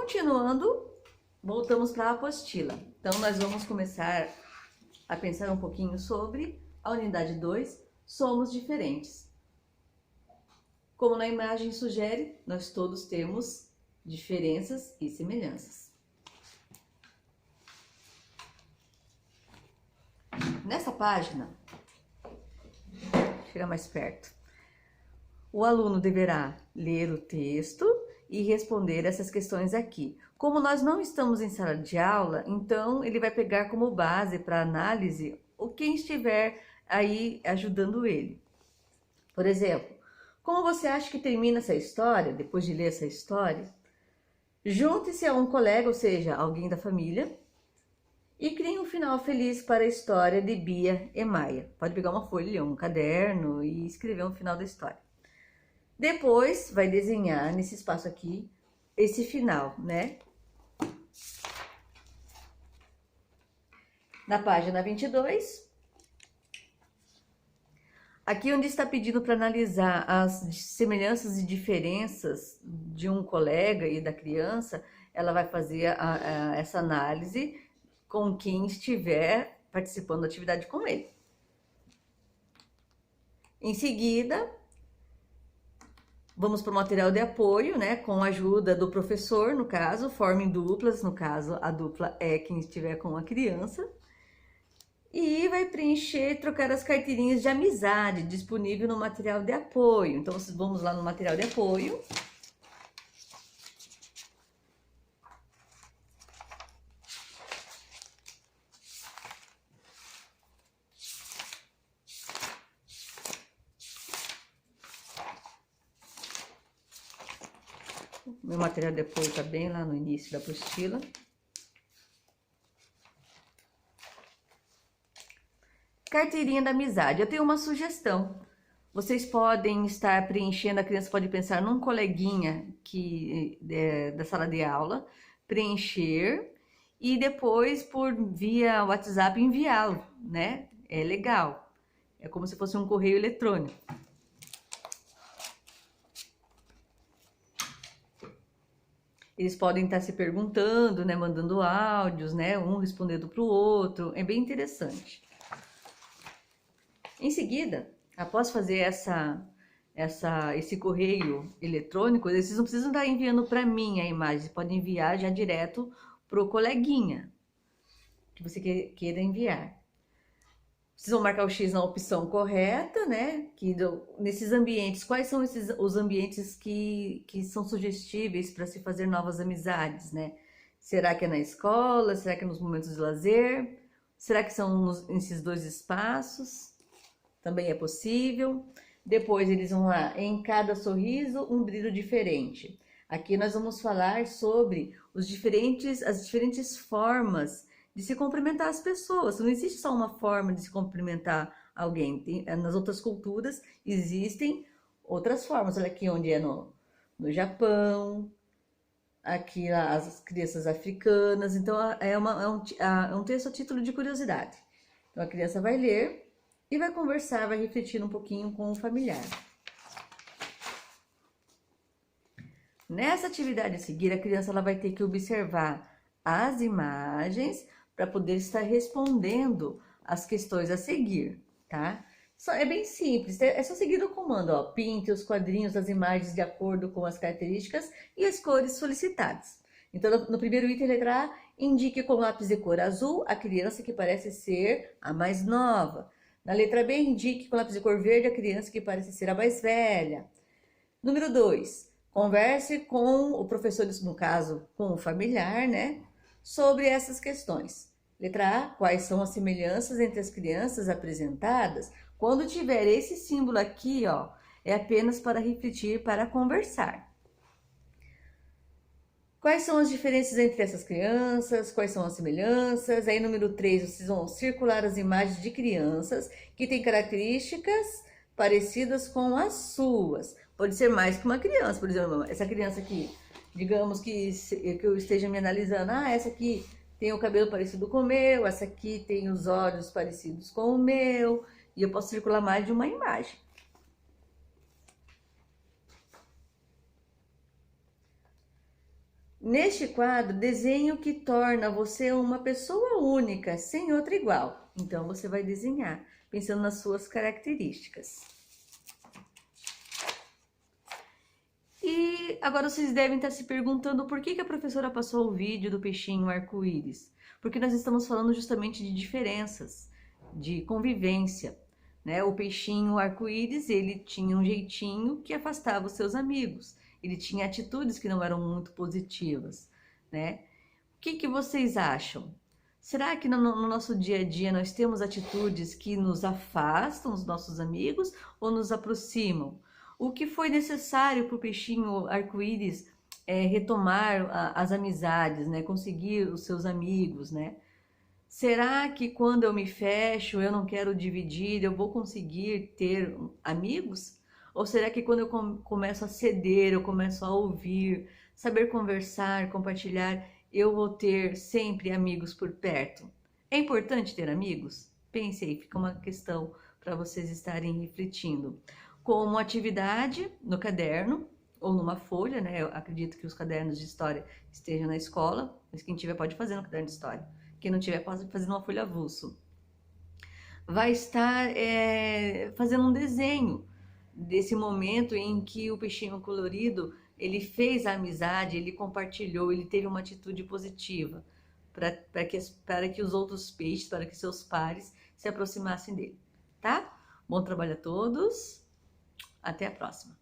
Continuando, voltamos para a apostila. Então, nós vamos começar a pensar um pouquinho sobre a unidade 2, somos diferentes. Como na imagem sugere, nós todos temos diferenças e semelhanças. Nessa página, chega mais perto, o aluno deverá ler o texto e responder essas questões aqui. Como nós não estamos em sala de aula, então ele vai pegar como base para análise o quem estiver aí ajudando ele. Por exemplo, como você acha que termina essa história, depois de ler essa história? Junte-se a um colega, ou seja, alguém da família, e crie um final feliz para a história de Bia e Maia. Pode pegar uma folha, um caderno e escrever um final da história. Depois vai desenhar nesse espaço aqui esse final, né? Na página 22, aqui onde está pedindo para analisar as semelhanças e diferenças de um colega e da criança, ela vai fazer essa análise com quem estiver participando da atividade com ele. Em seguida, vamos para o material de apoio, né? Com a ajuda do professor, no caso, formem duplas, no caso, a dupla é quem estiver com a criança. E vai preencher e trocar as carteirinhas de amizade disponível no material de apoio. Então, vamos lá no material de apoio. Meu material de apoio está bem lá no início da apostila. Carteirinha da amizade. Eu tenho uma sugestão. Vocês podem estar preenchendo, a criança pode pensar num coleguinha da sala de aula, preencher e depois, por via WhatsApp, enviá-lo, né? É legal. É como se fosse um correio eletrônico. Eles podem estar se perguntando, né? Mandando áudios, né? Um respondendo para o outro. É bem interessante. Em seguida, após fazer esse correio eletrônico, vocês não precisam estar enviando para mim a imagem, você pode enviar já direto para o coleguinha que você queira enviar. Vocês vão marcar o X na opção correta, né? Nesses ambientes, quais são os ambientes que são sugestíveis para se fazer novas amizades, né? Será que é na escola? Será que é nos momentos de lazer? Será que são nesses dois espaços? Também é possível. Depois eles vão lá, em cada sorriso, um brilho diferente. Aqui nós vamos falar sobre as diferentes formas de se cumprimentar as pessoas. Não existe só uma forma de se cumprimentar alguém. Nas outras culturas existem outras formas. Olha aqui onde é no Japão, aqui as crianças africanas. Então é um texto a título de curiosidade. Então a criança vai ler e vai conversar, vai refletir um pouquinho com o familiar. Nessa atividade a seguir, a criança vai ter que observar as imagens para poder estar respondendo as questões a seguir, tá? É bem simples, é só seguir o comando, ó. Pinte os quadrinhos das imagens de acordo com as características e as cores solicitadas. Então, no primeiro item, letra A, indique com lápis de cor azul a criança que parece ser a mais nova. Na letra B, indique com lápis de cor verde a criança que parece ser a mais velha. Número 2, converse com o professor, no caso, com o familiar, né? Sobre essas questões. Letra A, quais são as semelhanças entre as crianças apresentadas? Quando tiver esse símbolo aqui, ó, é apenas para refletir, para conversar. Quais são as diferenças entre essas crianças? Quais são as semelhanças? Aí, número 3, vocês vão circular as imagens de crianças que têm características parecidas com as suas. Pode ser mais que uma criança, por exemplo, essa criança aqui, digamos que eu esteja me analisando, essa aqui tem o cabelo parecido com o meu, essa aqui tem os olhos parecidos com o meu, e eu posso circular mais de uma imagem. Neste quadro, desenhe o que torna você uma pessoa única, sem outra igual. Então, você vai desenhar, pensando nas suas características. E agora vocês devem estar se perguntando por que a professora passou o vídeo do peixinho arco-íris. Porque nós estamos falando justamente de diferenças, de convivência, né? O peixinho arco-íris, ele tinha um jeitinho que afastava os seus amigos. Ele tinha atitudes que não eram muito positivas, né? O que vocês acham? Será que no nosso dia a dia nós temos atitudes que nos afastam dos nossos amigos ou nos aproximam? O que foi necessário para o peixinho arco-íris retomar as amizades, né? Conseguir os seus amigos, né? Será que quando eu me fecho, eu não quero dividir, eu vou conseguir ter amigos? Ou será que quando eu começo a ceder, eu começo a ouvir, saber conversar, compartilhar, eu vou ter sempre amigos por perto? É importante ter amigos? Pense aí, fica uma questão para vocês estarem refletindo. Como atividade no caderno ou numa folha, né? Eu acredito que os cadernos de história estejam na escola, mas quem tiver pode fazer no caderno de história. Quem não tiver, pode fazer uma folha avulso. Vai estar fazendo um desenho desse momento em que o peixinho colorido, ele fez a amizade, ele compartilhou, ele teve uma atitude positiva para que os outros peixes, para que seus pares se aproximassem dele, tá? Bom trabalho a todos, até a próxima.